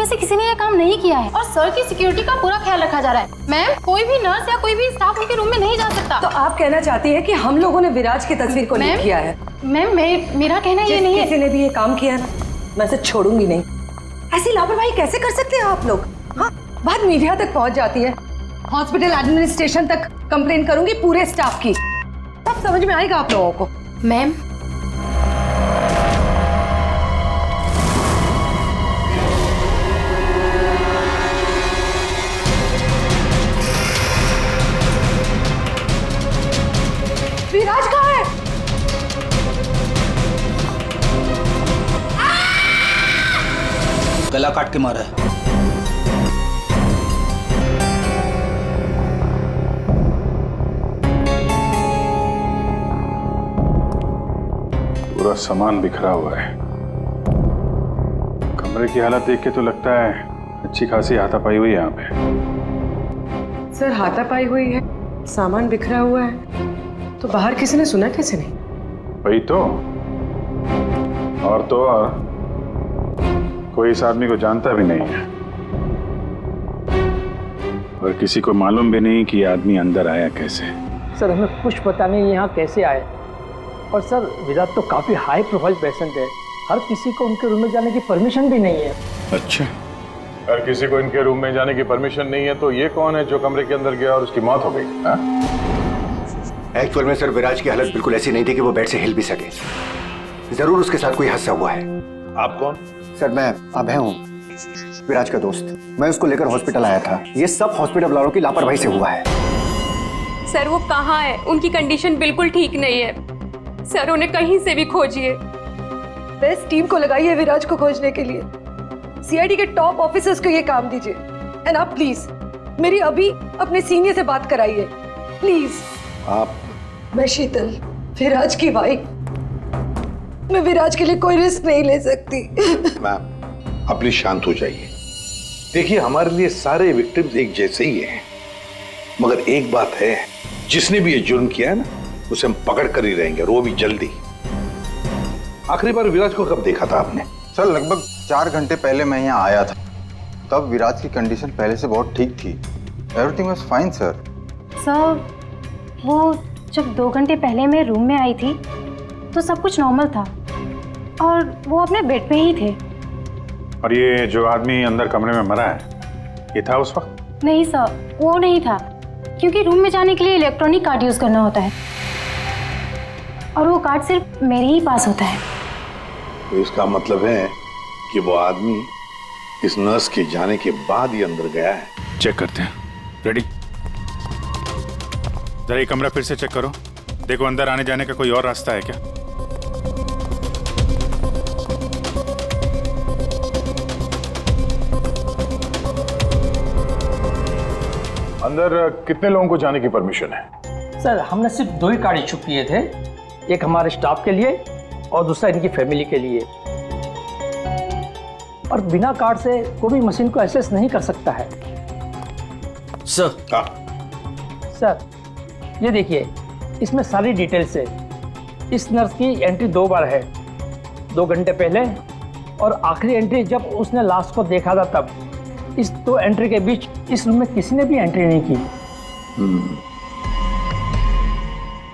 से किसी ने ये काम नहीं किया है और सर की सिक्योरिटी का पूरा ख्याल रखा जा रहा है। मैम, कोई भी नर्स या कोई भी स्टाफ उनके रूम में नहीं जा सकता। तो आप कहना चाहती हैं कि हम लोगों ने विराज की तस्वीर को लीक किया है? मैम, मेरा कहना ये नहीं है। किसी ने भी ये काम किया है मैं इसे छोड़ूंगी नहीं। ऐसी लापरवाही कैसे कर सकते हैं आप लोग? हाँ, बात मीडिया तक पहुंच जाती है, हॉस्पिटल एडमिनिस्ट्रेशन तक कंप्लेन करूंगी पूरे स्टाफ की, तब समझ में आएगा आप लोगों को। मैम, विराज कहाँ है? गला काट के मारा है। पूरा सामान बिखरा हुआ है। कमरे की हालत देख के तो लगता है अच्छी खासी हाथापाई हुई है यहाँ पे। सर, हाथापाई हुई है, सामान बिखरा हुआ है, तो बाहर किसी ने सुना कैसे नहीं? वही तो, और कोई इस आदमी को जानता भी नहीं है और किसी को मालूम भी नहीं कि ये आदमी अंदर आया कैसे। सर, हमें कुछ पता नहीं यहाँ कैसे आए। और सर, विराट तो काफी हाई प्रोफाइल पेशेंट है, हर किसी को उनके रूम में जाने की परमिशन भी नहीं है। अच्छा, हर किसी को इनके रूम में जाने की परमिशन नहीं है, तो ये कौन है जो कमरे के अंदर गया और उसकी मौत हो गई? एक्चुअल में सर, विराज की हालत बिल्कुल ऐसी नहीं थी कि वो बेड से हिल भी सके। जरूर उसके साथ कोई हादसा हुआ है। आप कौन? सर, मैं अभय हूँ, विराज का दोस्त। मैं उसको लेकर हॉस्पिटल आया था। ये सब हॉस्पिटल वालों की लापरवाही से हुआ है। सर, वो कहाँ है? उनकी कंडीशन बिल्कुल ठीक नहीं है सर, उन्हें कहीं से भी खोजिए। बेस्ट टीम को लगाइए विराज को खोजने के लिए। सीआईडी के टॉप ऑफिसर्स को ये काम दीजिए। एंड आप प्लीज मेरी अभी अपने सीनियर से बात कराइए, प्लीज। आप? मैं शीतल, विराज की वाइफ। मैं विराज के लिए कोई रिस्क नहीं ले सकती। मैम, आप प्लीज शांत हो जाइए। देखिए, हमारे लिए सारे विक्टिम्स एक जैसे ही हैं, मगर एक बात है, जिसने भी ये जुर्म किया है ना, उसे हम पकड़ कर ही रहेंगे, और वो भी जल्दी। आखिरी बार विराज को कब देखा था आपने? सर, लगभग 4 घंटे पहले मैं यहाँ आया था। तब विराज की कंडीशन पहले से बहुत ठीक थी। Everything was fine sir. Sir, वो जब 2 घंटे पहले मैं रूम में आई थी तो सब कुछ नॉर्मल था और वो अपने बेड पे ही थे। और ये जो आदमी अंदर कमरे में मरा है, ये था उस वक्त? नहीं सर, वो नहीं था, क्योंकि रूम में जाने के लिए इलेक्ट्रॉनिक कार्ड यूज करना होता है और वो कार्ड सिर्फ मेरे ही पास होता है। तो इसका मतलब है कि वो आदमी इस नर्स के जाने के बाद ही अंदर गया है। चेक करते हैं। रेडी? जरा ये कमरा फिर से चेक करो, देखो अंदर आने जाने का कोई और रास्ता है क्या। अंदर कितने लोगों को जाने की परमिशन है? सर, हमने सिर्फ 2 ही कार्ड इशू किए थे, एक हमारे स्टाफ के लिए और दूसरा इनकी फैमिली के लिए। और बिना कार्ड से कोई भी मशीन को एक्सेस नहीं कर सकता है। सर, सर, ये देखिए, इसमें सारी डिटेल्स है। इस नर्स की एंट्री 2 बार है, 2 घंटे पहले और आखिरी एंट्री जब उसने लास्ट को देखा था तब। इस 2 एंट्री के बीच इस रूम में किसी ने भी एंट्री नहीं की।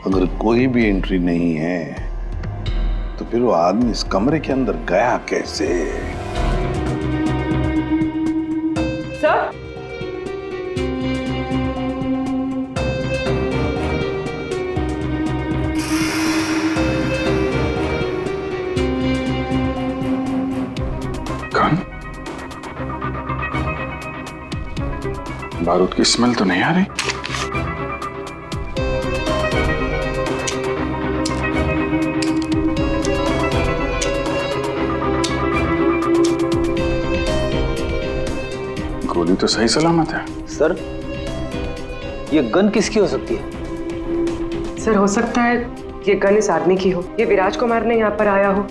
अगर कोई भी एंट्री नहीं है तो फिर वो आदमी इस कमरे के अंदर गया कैसे? सर, कौन? बारूद की स्मेल तो नहीं आ रही। गोली तो सही सलामत है। सर, ये गन किसकी हो सकती है? सर, हो सकता है ये गन इस आदमी की हो, ये विराज को मारने यहाँ पर आया हो,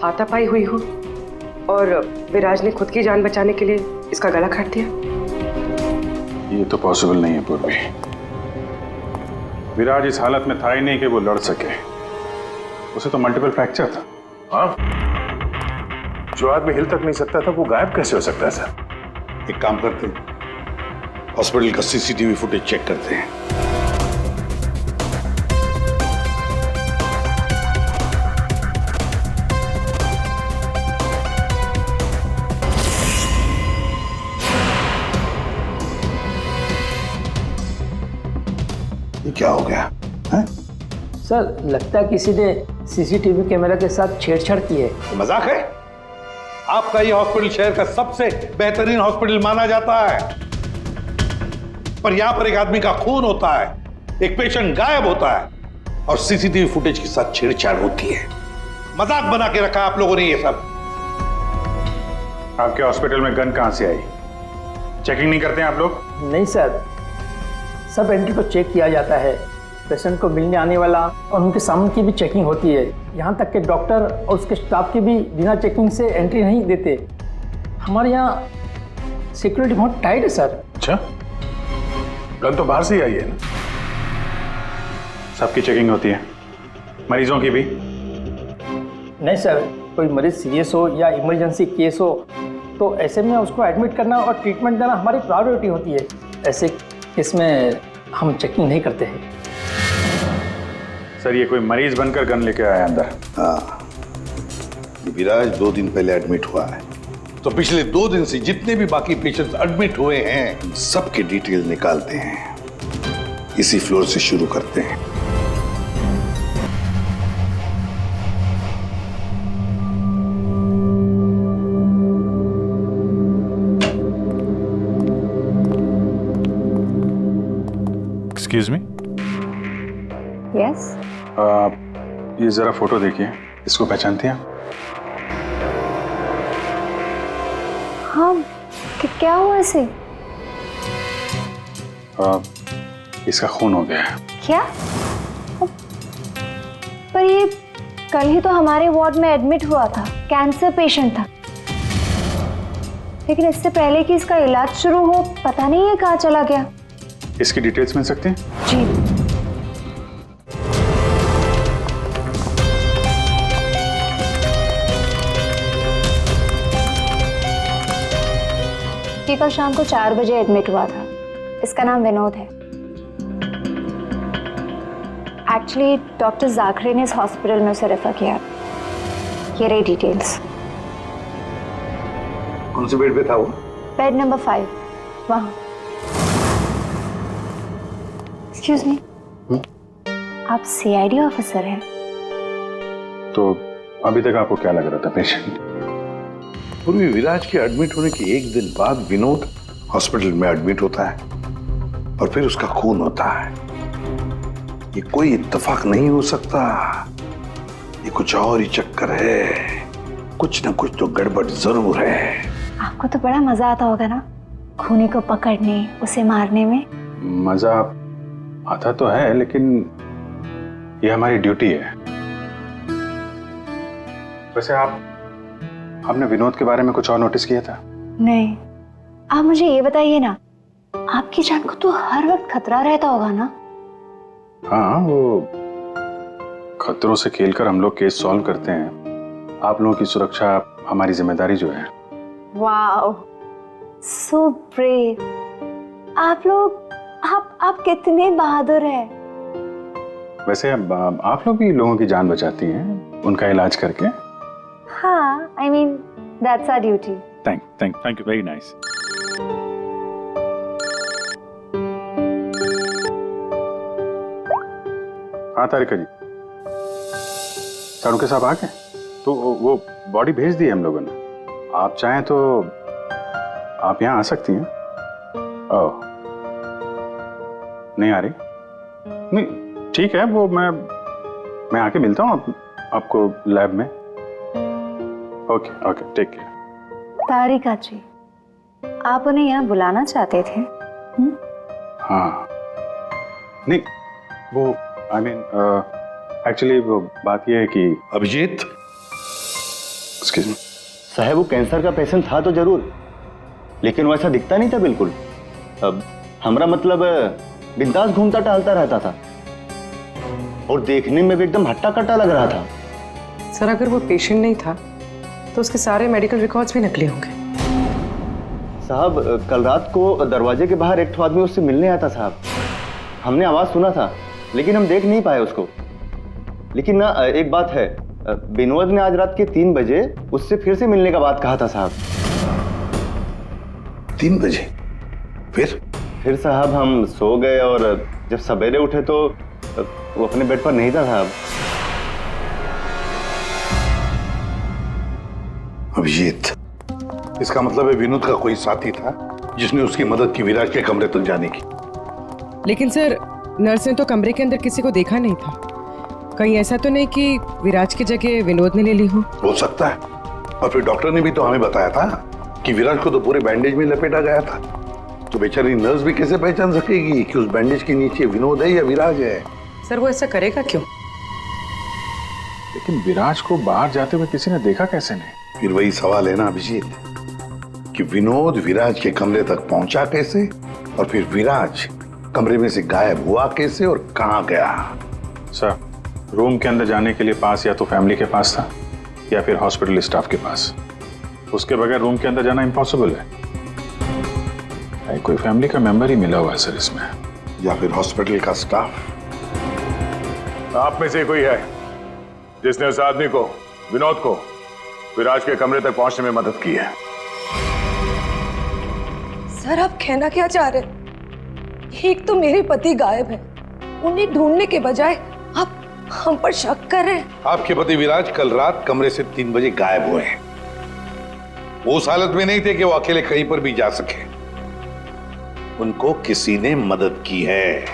हाथापाई हुई हो और विराज ने खुद की जान बचाने के लिए इसका गला काट दिया। ये तो पॉसिबल नहीं है पूर्वी। विराज इस हालत में था ही नहीं कि वो लड़ सके। उसे तो मल्टीपल फ्रैक्चर था। हाँ, जो आदमी हिल तक नहीं सकता था वो गायब कैसे हो सकता है सर? एक काम करते हैं, हॉस्पिटल का सीसीटीवी फुटेज चेक करते हैं। ये क्या हो गया है? सर लगता है किसी ने सीसीटीवी कैमरा के साथ छेड़छाड़ की है। तो मजाक है? आपका ये हॉस्पिटल शहर का सबसे बेहतरीन हॉस्पिटल माना जाता है, पर यहां पर एक आदमी का खून होता है, एक पेशेंट गायब होता है और सीसीटीवी फुटेज के साथ छेड़छाड़ होती है। मजाक बना के रखा आप लोगों ने ये सब। आपके हॉस्पिटल में गन कहां से आई? चेकिंग नहीं करते हैं आप लोग? नहीं सर, सब एंट्री को चेक किया जाता है। पेशेंट को मिलने आने वाला और उनके सामान की भी चेकिंग होती है। यहाँ तक कि डॉक्टर और उसके स्टाफ की भी बिना चेकिंग से एंट्री नहीं देते। हमारे यहाँ सिक्योरिटी बहुत टाइट है सर। अच्छा, गन तो बाहर से ही आई है ना? सबकी चेकिंग होती है, मरीजों की भी? नहीं सर, कोई मरीज सीरियस हो या इमरजेंसी केस हो तो ऐसे में उसको एडमिट करना और ट्रीटमेंट देना हमारी प्रायोरिटी होती है। ऐसे केस में हम चेकिंग नहीं करते हैं। सर ये कोई मरीज बनकर गन लेके आया अंदर? हाँ, ये विराज 2 दिन पहले एडमिट हुआ है, तो पिछले 2 दिन से जितने भी बाकी पेशेंट्स एडमिट हुए हैं सबके डिटेल निकालते हैं। इसी फ्लोर से शुरू करते हैं। Excuse me, yes. ये जरा फोटो देखिए, इसको पहचानती हैं? हाँ, क्या हुआ इसे? इसका खून हो गया है। क्या? पर ये कल ही तो हमारे वार्ड में एडमिट हुआ था, कैंसर पेशेंट था। लेकिन इससे पहले कि इसका इलाज शुरू हो, पता नहीं है कहाँ चला गया। इसकी डिटेल्स मिल सकती हैं? जी। ये कल शाम को 4 बजे एडमिट हुआ था। इसका नाम विनोद है। एक्चुअली डॉक्टर जाखरे ने इस हॉस्पिटल में उसे रेफर किया। ये रही डिटेल्स। कौन से बेड पे था वो? बेड नंबर 5, वहां। एक्सक्यूज मी, आप सीआईडी ऑफिसर हैं? तो अभी तक आपको क्या लग रहा था पेशेंट? पूर्वी विराज के एडमिट होने के 1 दिन बाद विनोद हॉस्पिटल में एडमिट होता है और फिर उसका खून होता है। ये कोई इत्तेफाक नहीं हो सकता, ये कुछ और ही चक्कर है। कुछ ना कुछ तो गड़बड़ जरूर है। आपको तो बड़ा मजा आता होगा ना खूनी को पकड़ने, उसे मारने में? मजा आता तो है, लेकिन ये हमारी ड्यूटी है। वैसे आपने विनोद के बारे में कुछ और नोटिस किया था? नहीं। आप मुझे ये बताइए ना, आपकी जान को तो हर वक्त खतरा रहता होगा ना? हाँ, वो खतरों से खेलकर हम लोग केस सॉल्व करते हैं। आप लोगों की सुरक्षा हमारी जिम्मेदारी जो है। Wow, so brave. आप लोग आप कितने बहादुर हैं। वैसे आप लोग भी लोगों की जान बचाती हैं उनका इलाज करके। हाँ, I mean that's our duty. Thank you, very nice. हाँ तारिका जी, सारुके साहब आ गए? तो वो बॉडी भेज दी है हम लोगों ने। आप चाहें तो आप यहाँ आ सकती हैं। ओह, नहीं आ रही? नहीं, ठीक है, वो मैं आके मिलता हूँ आपको लैब में। Okay, take care. Tarika ji, आप उन्हें यहाँ बुलाना चाहते थे? हाँ, नहीं, वो एक्चुअली वो बात ये है कि अभिजीत, एक्सक्यूज मी साहब, वो कैंसर का पेशेंट था तो जरूर, लेकिन वैसा दिखता नहीं था बिल्कुल। अब हमारा मतलब बिंदास घूमता टहलता रहता था और देखने में भी एकदम हट्टा कट्टा लग रहा था। सर, अगर वो पेशेंट नहीं था तो उसके सारे मेडिकल रिकॉर्ड्स भी नकली होंगे। साहब कल रात को दरवाजे के बाहर एक आदमी उससे मिलने आया था साहब। हमने आवाज सुना था लेकिन हम देख नहीं पाए उसको। लेकिन ना एक बात है, विनोद ने आज रात के 3 बजे उससे फिर से मिलने का बात कहा था साहब। 3 बजे? फिर साहब हम सो गए और जब सवेरे उठे तो वो अपने बेड पर नहीं था साहब। अभिजीत, इसका मतलब है विनोद का कोई साथी था जिसने उसकी मदद की विराज के कमरे तक जाने की। लेकिन सर, नर्स ने तो कमरे के अंदर किसी को देखा नहीं था। कहीं ऐसा तो नहीं कि विराज की जगह विनोद ने ले ली हो सकता है। और फिर डॉक्टर ने भी तो हमें बताया था कि विराज को तो पूरे बैंडेज में लपेटा गया था। तो बेचारी नर्स भी कैसे पहचान सकेगी कि उस बैंडेज के नीचे विनोद है या विराज है? सर वो ऐसा करेगा क्यों? लेकिन विराज को बाहर जाते हुए किसी ने देखा कैसे नहीं? फिर वही सवाल है ना अभिजीत, कि विनोद विराज के कमरे तक पहुंचा कैसे और फिर विराज कमरे में से गायब हुआ कैसे और कहां गया? सर, रूम के अंदर जाने के लिए पास या तो फैमिली के पास था या फिर हॉस्पिटल स्टाफ के पास। उसके बगैर रूम के अंदर जाना इम्पॉसिबल है। कोई फैमिली का मेंबर ही मिला हुआ है सर इसमें, या फिर हॉस्पिटल का स्टाफ। आप में से कोई है जिसने उस आदमी को, विनोद को, विराज के कमरे तक पहुंचने में मदद की है? सर आप कहना क्या चाह रहे हैं? एक तो मेरे पति गायब है, उन्हें ढूंढने के बजाय आप हम पर शक कर रहे हैं। आपके पति विराज कल रात कमरे से 3 बजे गायब हुए हैं। वो उस हालत में नहीं थे कि वो अकेले कहीं पर भी जा सके। उनको किसी ने मदद की है।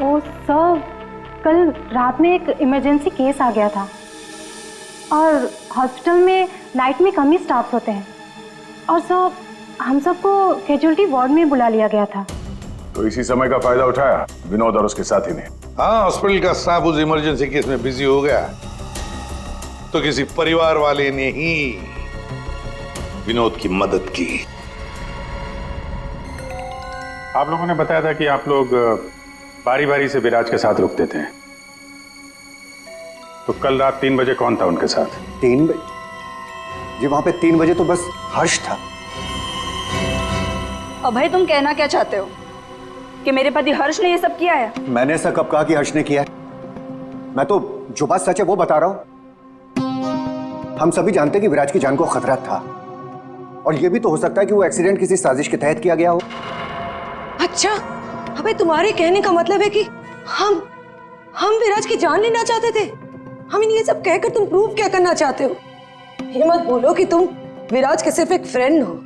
ओ सर, कल रात में एक इमरजेंसी केस आ गया था और हॉस्पिटल में नाइट में कम ही स्टाफ होते हैं और सब हम सबको कैजुअलिटी वार्ड में बुला लिया गया था। तो इसी समय का फायदा उठाया विनोद और उसके साथी ने। हाँ, हॉस्पिटल का स्टाफ उस इमरजेंसी केस में बिजी हो गया तो किसी परिवार वाले ने ही विनोद की मदद की। आप लोगों ने बताया था कि आप लोग बारी बारी से विराज के साथ रुकते थे, तो कल रात 3 बजे कौन था उनके साथ? 3 बजे जी, वहां पे 3 बजे तो बस हर्ष था। अभय, तुम कहना क्या चाहते हो कि मेरे पति हर्ष ने ये सब किया है? मैंने ऐसा कब कहा कि हर्ष ने किया है? मैं तो जो बात सच है वो बता रहा हूं। हम सभी जानते हैं कि विराज की जान को खतरा था और ये भी तो हो सकता है कि वो एक्सीडेंट किसी साजिश के तहत किया गया हो। अच्छा, अबे तुम्हारे कहने का मतलब है कि हम विराज की जान लेना चाहते थे? हम ये सब कहकर तुम प्रूव क्या करना चाहते हो? ये मत बोलो कि तुम विराज के सिर्फ एक फ्रेंड हो,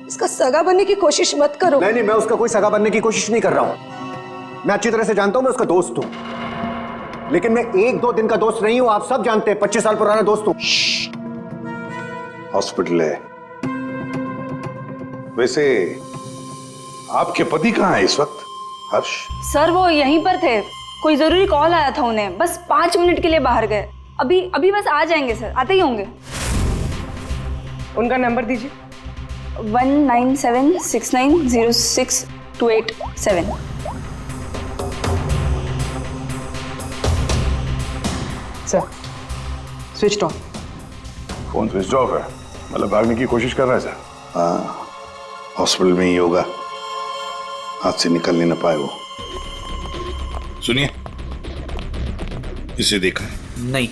इसका सगा बनने की कोशिश मत करो। नहीं, मैं उसका कोई सगा बनने की कोशिश नहीं कर रहा हूं। मैं अच्छी तरह से जानता हूं मैं उसका दोस्त हूं, लेकिन मैं 1-2 दिन का दोस्त नहीं हूं। आप सब जानते हैं 25 साल पुराना दोस्त हूं। हॉस्पिटल है। वैसे आपके पति कहाँ है इस वक्त? हर्ष? सर वो यहीं पर थे, कोई जरूरी कॉल आया था उन्हें, बस 5 मिनट के लिए बाहर गए। अभी बस आ जाएंगे सर, आते ही होंगे। उनका नंबर दीजिए। 1976906287। Sir switch off. Phone switch off है, मतलब भागने की कोशिश कर रहा है सर। हाँ, हॉस्पिटल में ही होगा, हाथ से निकल नहीं ना पाए वो। सुनिए, इसे देखा है? नहीं।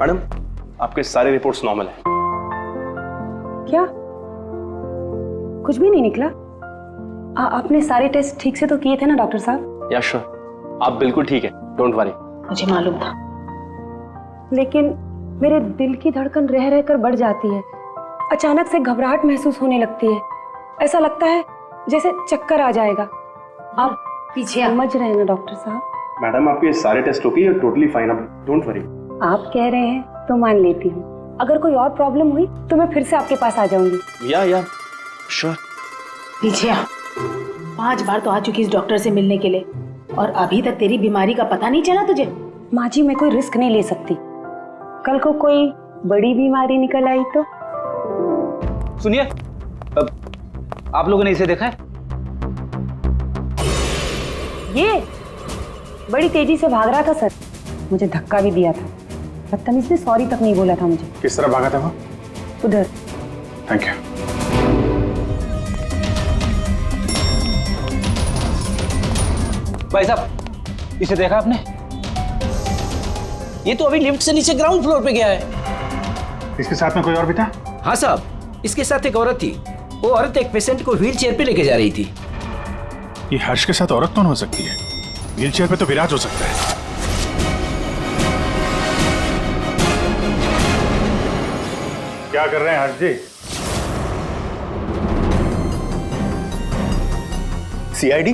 मैडम, आपके सारे रिपोर्ट्स नॉर्मल हैं। क्या? कुछ भी नहीं निकला? आपने सारे टेस्ट ठीक से तो किए थे ना डॉक्टर साहब? या श्योर, आप बिल्कुल ठीक है, डोंट वरी। मुझे मालूम था, लेकिन मेरे दिल की धड़कन रह रह कर बढ़ जाती है। अचानक से घबराहट महसूस होने लगती है, ऐसा लगता है जैसे चक्कर आ जाएगा। आप पीछे समझ रहे हैं ना डॉक्टर साहब? मैडम, आपके सारे test okay, you are totally fine, आप डोंट वरी। आप कह रहे हैं तो मान लेती हूँ। अगर कोई और प्रॉब्लम हुई तो मैं फिर से आपके पास आ जाऊंगी। या श्योर। पीछे 5 बार तो आ चुकी इस डॉक्टर से मिलने के लिए और अभी तक तेरी बीमारी का पता नहीं चला तुझे? माँ जी, मैं कोई रिस्क नहीं ले सकती। कल को कोई बड़ी बीमारी निकल आई तो? सुनिए, अब आप लोगों ने इसे देखा है? ये बड़ी तेजी से भाग रहा था सर, मुझे धक्का भी दिया था। बदतमीज ने सॉरी तक नहीं बोला था मुझे। किस तरह भागा था वो? उधर। Thank you. भाई साहब, इसे देखा आपने? ये तो अभी लिफ्ट से नीचे ग्राउंड फ्लोर पे गया है। इसके साथ में कोई और भी था? हाँ साहब, इसके साथ एक औरत थी। वो औरत एक पेशेंट को व्हील चेयर पे लेके जा रही थी। ये हर्ष के साथ औरत कौन हो सकती है? व्हील चेयर पे तो विराज हो सकता है। क्या कर रहे हैं हर्ष जी? सीआईडी?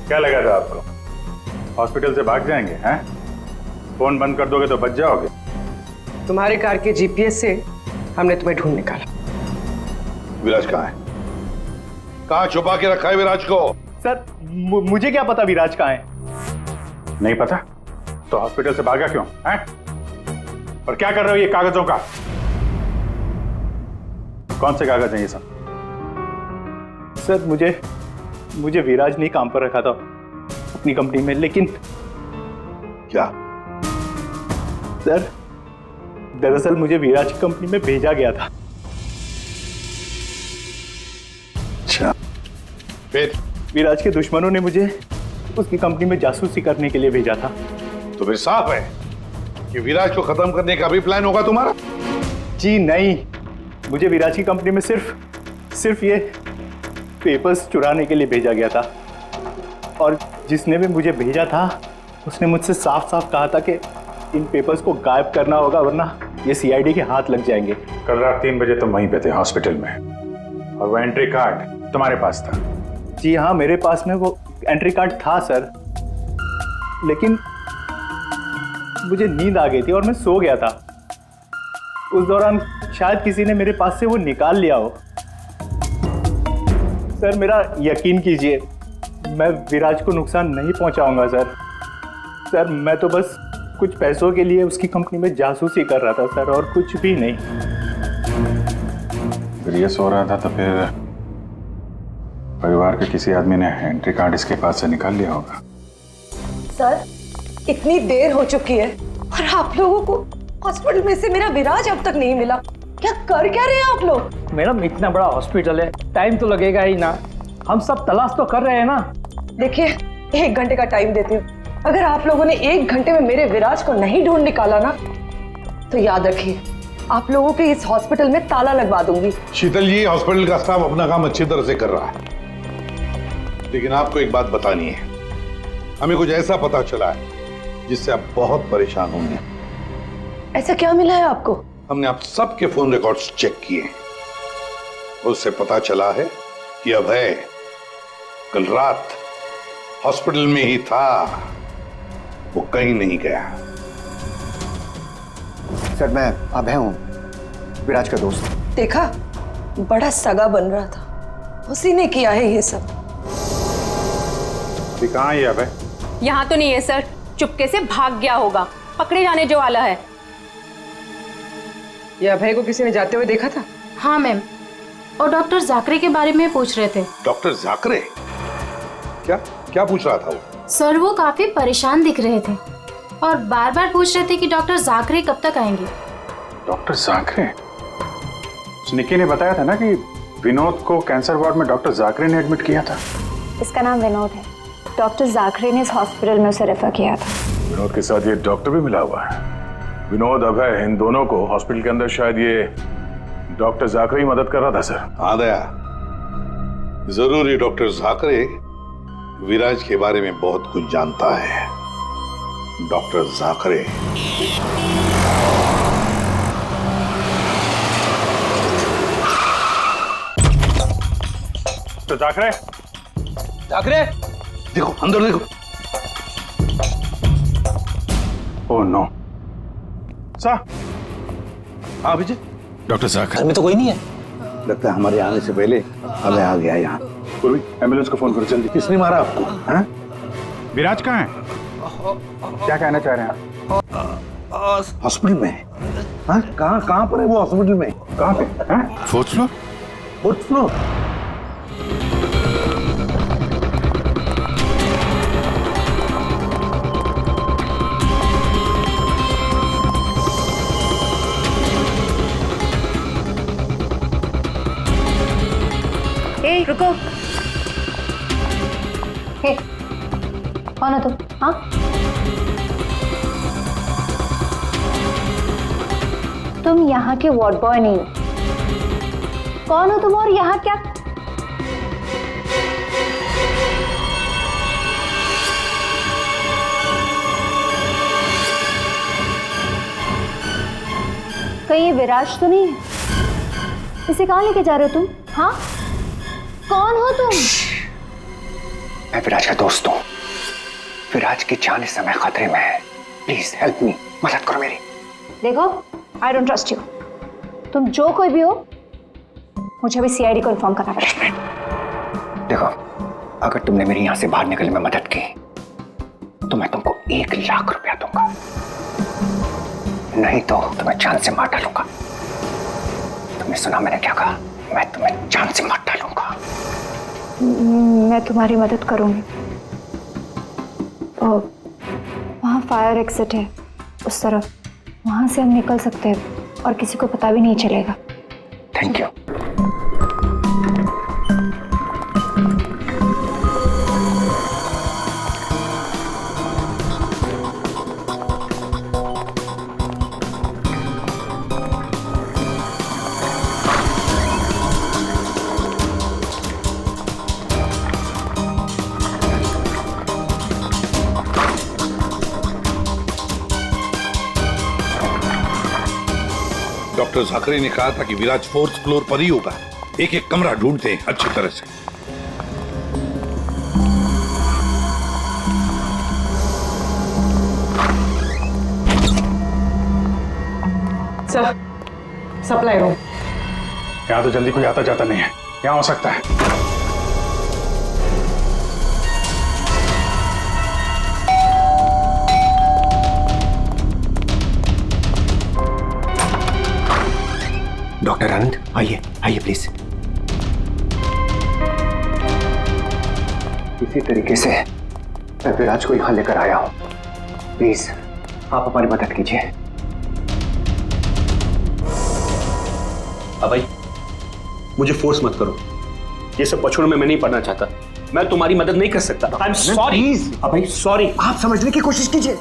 क्या लगा था आपको हॉस्पिटल से भाग जाएंगे? हैं? फोन बंद कर दोगे तो बच जाओगे। तुम्हारे कार के जीपीएस से हमने तुम्हें ढूंढ निकाला। विराज कहाँ है? कहाँ छुपा के रखा है विराज को? सर मुझे क्या पता विराज कहाँ है? नहीं पता तो हॉस्पिटल से भागा क्यों? हैं? और क्या कर रहे हो ये कागजों का? कौन से कागज हैं ये सब? सर मुझे विराज ने काम पर रखा था अपनी कंपनी में, लेकिन क्या? सर दरअसल मुझे विराज की कंपनी में भेजा गया था। अच्छा, फिर? विराज के दुश्मनों ने मुझे उसकी कंपनी में जासूसी करने के लिए भेजा था। तो फिर साफ है कि विराज को खत्म करने का भी प्लान होगा तुम्हारा? जी नहीं, मुझे विराज की कंपनी में सिर्फ ये पेपर्स चुराने के लिए भेजा गया था। और जिसने भी मुझे भेजा था उसने मुझसे साफ साफ कहा था कि इन पेपर्स को गायब करना होगा, वरना ये सीआईडी के हाथ लग जाएंगे। कल रात 3 बजे तुम वहीं पे थे हॉस्पिटल में, और वो एंट्री कार्ड तुम्हारे पास था? जी हाँ, मेरे पास में वो एंट्री कार्ड था सर, लेकिन मुझे नींद आ गई थी और मैं सो गया था। उस दौरान शायद किसी ने मेरे पास से वो निकाल लिया हो। सर मेरा यकीन कीजिए, मैं विराज को नुकसान नहीं पहुंचाऊंगा सर। मैं तो बस कुछ पैसों के लिए उसकी कंपनी में जासूसी कर रहा था सर, और कुछ भी नहीं। फिर ये सो रहा था तो फिर परिवार के किसी आदमी ने एंट्री कार्ड इसके पास से निकाल लिया होगा। सर इतनी देर हो चुकी है और आप लोगों को हॉस्पिटल में से मेरा विराज अब तक नहीं मिला। क्या कर क्या रहे हैं आप लोग? मैडम, इतना बड़ा हॉस्पिटल है, टाइम तो लगेगा ही ना। हम सब तलाश तो कर रहे हैं ना। देखिए, 1 घंटे का टाइम देती हूँ। अगर आप लोगों ने 1 घंटे में मेरे विराज को नहीं ढूंढ निकाला ना, तो याद रखिए आप लोगों के इस हॉस्पिटल में ताला लगवा दूंगी। शीतल जी, हॉस्पिटल का स्टाफ अपना काम अच्छी तरह से कर रहा है, लेकिन आपको एक बात बतानी है। हमें कुछ ऐसा पता चला है जिससे आप बहुत परेशान होंगे। ऐसा क्या मिला है आपको? हमने आप सबके फोन रिकॉर्ड्स चेक किए, उससे पता चला है कि अभय कल रात हॉस्पिटल में ही था, वो कहीं नहीं गया। सर मैं अभय हूँ, विराज का दोस्त। देखा, बड़ा सगा बन रहा था, उसी ने किया है ये सब। कहाँ है ये अभय? यहाँ तो नहीं है सर, चुपके से भाग गया होगा, पकड़े जाने जो वाला है। ये अभय को किसी ने जाते हुए देखा था? हाँ मैम, और डॉक्टर जाकरे के बारे में पूछ रहे थे। डॉक्टर जाकरे? क्या क्या पूछ रहा था वो? सर वो काफी परेशान दिख रहे थे और बार बार पूछ रहे थे कि डॉक्टर जाकरे कब तक आएंगे। डॉक्टर जाकरे? निकी ने बताया था ना कि विनोद को कैंसर वार्ड में डॉक्टर जाकरे ने एडमिट किया था। इसका नाम विनोद है। डॉक्टर जाकरे ने इस हॉस्पिटल में उसे रेफर किया था। विनोद के साथ ये डॉक्टर भी मिला हुआ है। विनोद, अभय, इन दोनों को हॉस्पिटल के अंदर शायद ये डॉक्टर जाकरे ही मदद कर रहा था सर। हाँ दया, जरूर ये डॉक्टर जाकरे विराज के बारे में बहुत कुछ जानता है। डॉक्टर जाकरे। तो जाकरे? जाकरे, देखो अंदर देखो। Oh no. सर। हाँ अभिजीत। डॉक्टर जाकरे? घर में तो कोई नहीं है। लगता है हमारे आने से पहले अभय आ गया यहाँ। पूर्वी, एम्बुलेंस को फोन करो जल्दी। किसने मारा आपको? हाँ? विराज कहाँ है? क्या कहना चाह रहे हैं आप? हॉस्पिटल में? हाँ, कहाँ पर है वो हॉस्पिटल में? कहाँ पे? हाँ? Fourth floor. Fourth floor? ए रुको। हे कौन हो तुम? हाँ तुम यहाँ के वार्ड बॉय नहीं हो। कौन हो तुम और यहाँ क्या? कहीं ये विराज तो नहीं है? इसे कहाँ लेके जा रहे हो तुम? हाँ कौन हो तुम? मैं विराज का दोस्त हूँ। विराज की जान इस समय खतरे में है। प्लीज हेल्प मी, मदद करो मेरी। देखो आई डोंट ट्रस्ट यू। तुम जो कोई भी हो मुझे अभी सीआईडी को इन्फॉर्म करना पड़ेगा। देखो, अगर तुमने मेरी यहाँ से बाहर निकलने में मदद की तो मैं तुमको 1 लाख रुपया दूंगा, नहीं तो तुम्हें जान से मार डालूंगा। तुमने सुना मैंने क्या कहा? मैं तुम्हें जान से मार डालूंगा। मैं तुम्हारी मदद करूंगी। वहाँ फायर एग्जिट है उस तरफ, वहां से हम निकल सकते हैं और किसी को पता भी नहीं चलेगा। Thank you. डॉक्टर ज़ाकरी ने कहा था कि विराज 4th फ्लोर पर ही होगा। एक एक कमरा ढूंढते हैं अच्छी तरह से। Sir, supply room. यहाँ तो जल्दी कोई आता जाता नहीं है। यहाँ हो सकता है। डॉक्टर आनंद, आइए आइए प्लीज। इसी तरीके से मैं विराज को यहाँ लेकर आया हूँ। प्लीज आप हमारी मदद कीजिए। अभय, मुझे फोर्स मत करो। ये सब पछुड़ में मैं नहीं पढ़ना चाहता। मैं तुम्हारी मदद नहीं कर सकता। I am sorry. Abhay sorry. आप समझने की कोशिश कीजिए।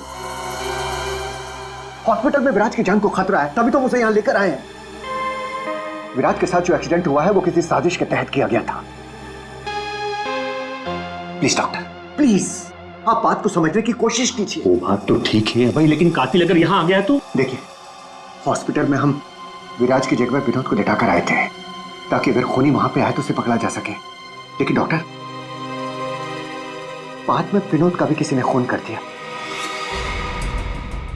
हॉस्पिटल में विराज की जान को खतरा है, तभी तो उसे यहाँ लेकर आए हैं। विराज के साथ जो एक्सीडेंट हुआ है वो किसी साजिश के तहत किया गया था। प्लीज डॉक्टर, प्लीज आप बात को समझने की कोशिश कीजिए। वो बात तो ठीक है भाई, लेकिन कातिल अगर यहाँ आ गया तो? देखिए, हॉस्पिटल में हम विराज की जगह में विनोद को लेटाकर आए थे ताकि अगर खूनी वहां पे आए तो उसे पकड़ा जा सके। लेकिन डॉक्टर, बाद में विनोद का भी किसी ने खून कर दिया।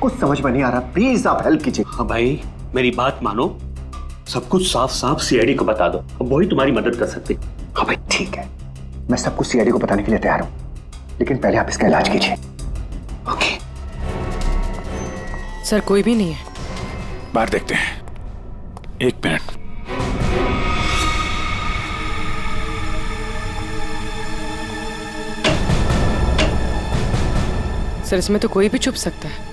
कुछ समझ में नहीं आ रहा। प्लीज आप हेल्प कीजिए। हाँ भाई, मेरी बात मानो। सब कुछ साफ साफ सीआईडी को बता दो, अब वही तुम्हारी मदद कर सकते। हाँ भाई ठीक है, मैं सब कुछ सीआईडी को बताने के लिए तैयार हूं, लेकिन पहले आप इसका इलाज कीजिए। ओके सर, कोई भी नहीं है। बाहर देखते हैं। 1 मिनट। सर, इसमें तो कोई भी छुप सकता है।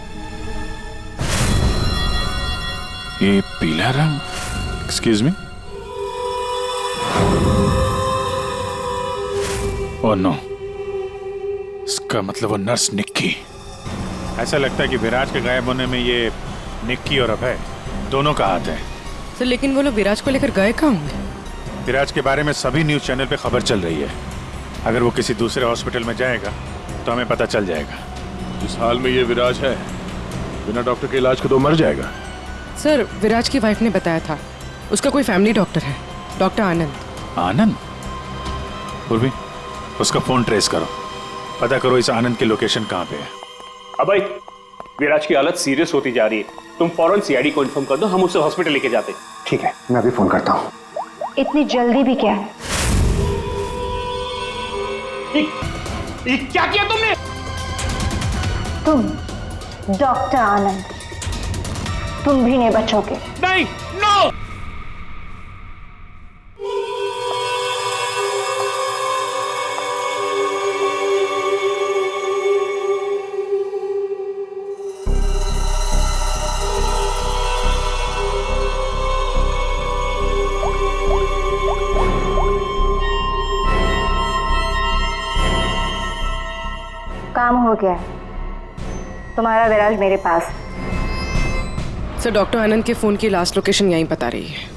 ये पीला रंग, एक्सक्यूज मी। ओह नो, इसका मतलब वो नर्स निक्की। ऐसा लगता है कि विराज के गायब होने में ये निक्की और अभय दोनों का हाथ है। सर, लेकिन वो लोग विराज को लेकर गए कहाँ होंगे? विराज के बारे में सभी न्यूज चैनल पे खबर चल रही है। अगर वो किसी दूसरे हॉस्पिटल में जाएगा तो हमें पता चल जाएगा। जिस हाल में ये विराज है, बिना डॉक्टर के इलाज के तो मर जाएगा। सर, विराज की वाइफ ने बताया था उसका कोई फैमिली डॉक्टर है, डॉक्टर आनंद। आनंद? पूर्वी, उसका फोन ट्रेस करो, पता करो इस आनंद की लोकेशन कहाँ पे है। अभय, विराज की हालत सीरियस होती जा रही है। तुम फौरन सीआईडी को इन्फॉर्म कर दो, हम उसे हॉस्पिटल लेके जाते। ठीक है, मैं अभी फोन करता हूँ। इतनी जल्दी भी क्या है? क्या किया तुमने? तुम डॉक्टर आनंद तुम भी नहीं बचोगे। नहीं, नो। काम हो गया, तुम्हारा विराज मेरे पास। सर, डॉक्टर आनंद के फोन की लास्ट लोकेशन यहीं बता रही है।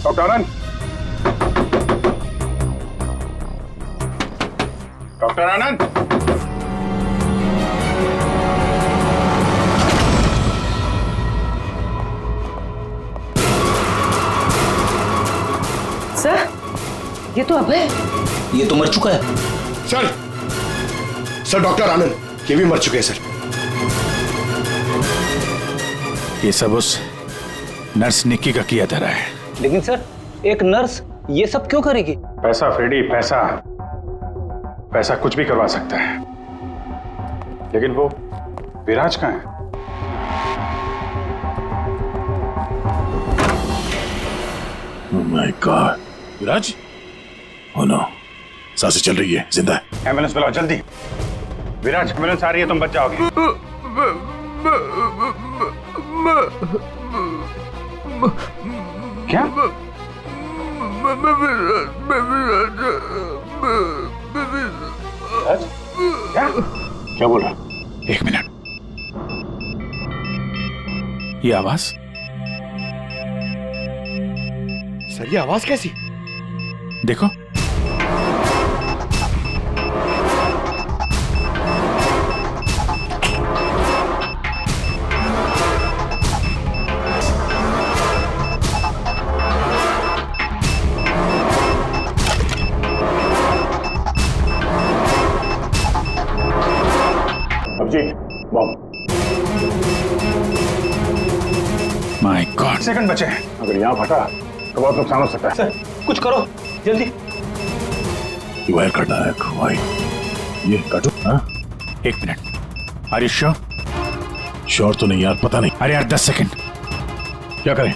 डॉक्टर आनंद, डॉक्टर आनंद, सर, ये तो अभय। ये तो मर चुका है। सर, सर डॉक्टर आनंद ये भी मर चुके हैं सर। ये सब उस नर्स निक्की का किया धरा है। लेकिन सर, एक नर्स ये सब क्यों करेगी? पैसा फ्रेडी, पैसा। पैसा कुछ भी करवा सकता है, लेकिन वो विराज कहाँ है? Oh my God, Viraj? Oh no, सांसें चल रही है, जिंदा है। एम्बुलेंस बुलाओ जल्दी। विराज, एम्बुलेंस आ रही है, तुम बच जाओगे। क्या? विराज? क्या? क्या बोल रहा? एक मिनट, ये आवाज? सर ये आवाज कैसी? देखो। Abhijit, bomb. My god, second बचे हैं। अगर यहाँ फटा तो बहुत नुकसान हो सकता है। सर, कुछ करो जल्दी। वायर काटना है, ये काटो। हाँ? एक minute, are you sure? Sure तो नहीं यार, पता नहीं। अरे यार 10 सेकंड। क्या करें?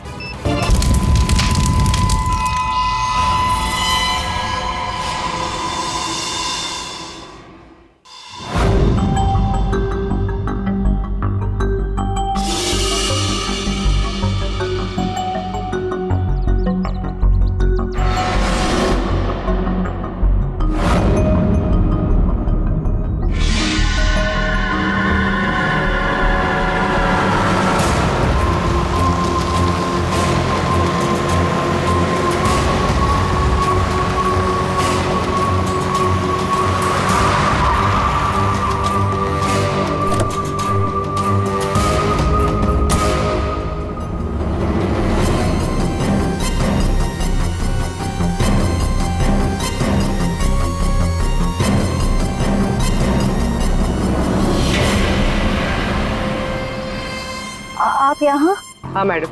आप यहाँ? हाँ मैडम,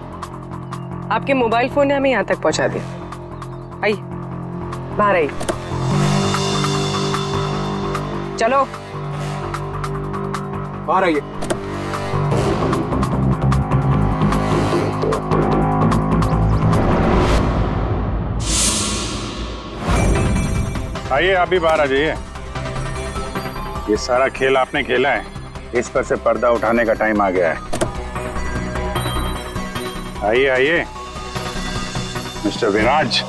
आपके मोबाइल फोन ने हमें यहाँ तक पहुँचा दिया। आइए, बाहर आइए। चलो बाहर आइए। आइए, आप भी बाहर आ जाइए। ये सारा खेल आपने खेला है, इस पर से पर्दा उठाने का टाइम आ गया है। आइए आइए, मिस्टर विराज।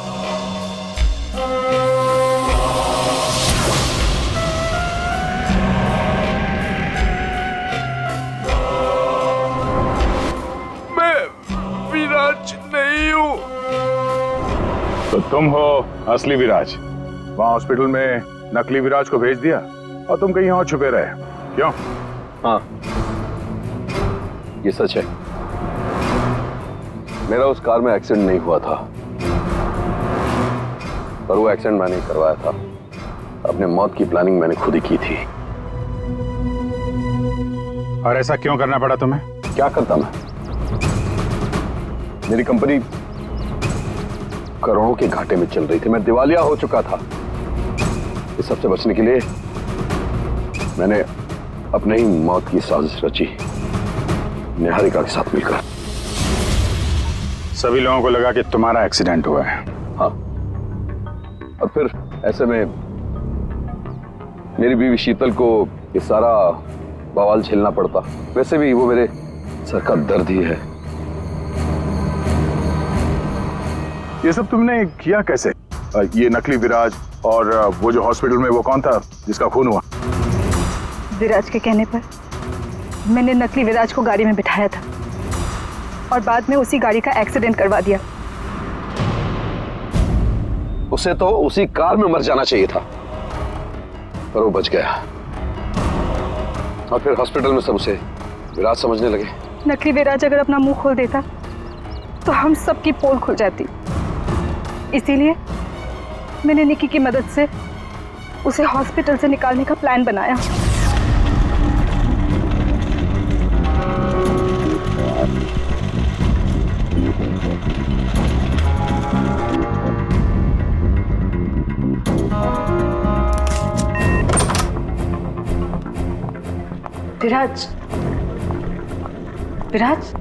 मैं विराज नहीं हूँ। तो तुम हो असली विराज। वहां हॉस्पिटल में नकली विराज को भेज दिया और तुम कहीं और छुपे रहे, क्यों? हाँ, ये सच है। मेरा उस कार में एक्सीडेंट नहीं हुआ था, पर वो एक्सीडेंट मैंने करवाया था। अपने मौत की प्लानिंग मैंने खुद ही की थी। और ऐसा क्यों करना पड़ा तुम्हें? क्या करता मैं? मेरी कंपनी करोड़ों के घाटे में चल रही थी, मैं दिवालिया हो चुका था। इस सबसे बचने के लिए मैंने अपने ही मौत की साजिश रची, निहारिका के साथ मिलकर। सभी लोगों को लगा कि तुम्हारा एक्सीडेंट हुआ है। हाँ, और फिर ऐसे में मेरी बीवी शीतल को ये सारा बवाल झेलना पड़ता। वैसे भी वो मेरे सर का दर्द ही है। ये सब तुमने किया कैसे? ये नकली विराज और वो जो हॉस्पिटल में वो कौन था जिसका खून हुआ? विराज के कहने पर मैंने नकली विराज को गाड़ी में बिठाया था और बाद में उसी गाड़ी का एक्सीडेंट करवा दिया। उसे तो उसी कार में मर जाना चाहिए था, पर वो बच गया। और फिर हॉस्पिटल में सब उसे विराज समझने लगे। नकली विराज अगर अपना मुंह खोल देता तो हम सबकी पोल खुल जाती। इसीलिए मैंने निकी की मदद से उसे हॉस्पिटल से निकालने का प्लान बनाया। विराज, विराज,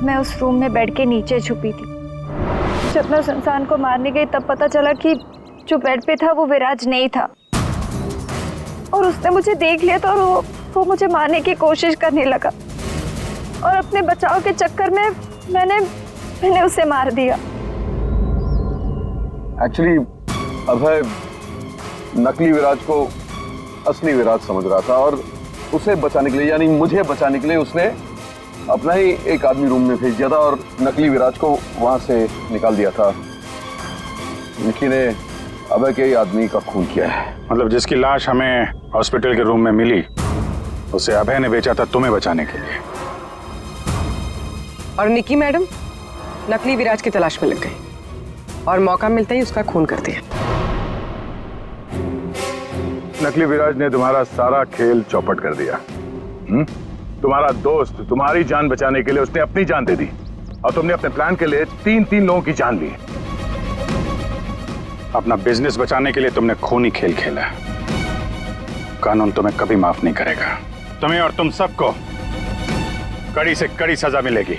मैं उस रूम में बेड के नीचे छुपी थी। जब मैं उस इंसान को मारने गई तब पता चला कि जो बेड पे था वो विराज नहीं था, और उसने मुझे देख लिया था और वो मुझे मारने की कोशिश करने लगा, और अपने बचाव के चक्कर में मैंने उसे मार दिया। एक्चुअली अभय नकली विराज को असली विराज समझ रहा था, और उसे बचाने के लिए, यानी मुझे बचाने के लिए, उसने अपना ही एक आदमी रूम में भेज दिया था और नकली विराज को वहां से निकाल दिया था। निकी ने अभय के ही आदमी का खून किया है। मतलब जिसकी लाश हमें हॉस्पिटल के रूम में मिली उसे अभय ने बेचा था तुम्हें बचाने के लिए। और निकी मैडम नकली विराज की तलाश में लग गई और मौका मिलते ही उसका खून कर दिया। नकली विराज ने तुम्हारा सारा खेल चौपट कर दिया। तुम्हारा दोस्त तुम्हारी जान बचाने के लिए उसने अपनी जान दे दी, और तुमने अपने प्लान के लिए तीन लोगों की जान ली। अपना बिजनेस बचाने के लिए तुमने खूनी खेल खेला। कानून तुम्हें कभी माफ नहीं करेगा। तुम्हें और तुम सबको कड़ी से कड़ी सजा मिलेगी।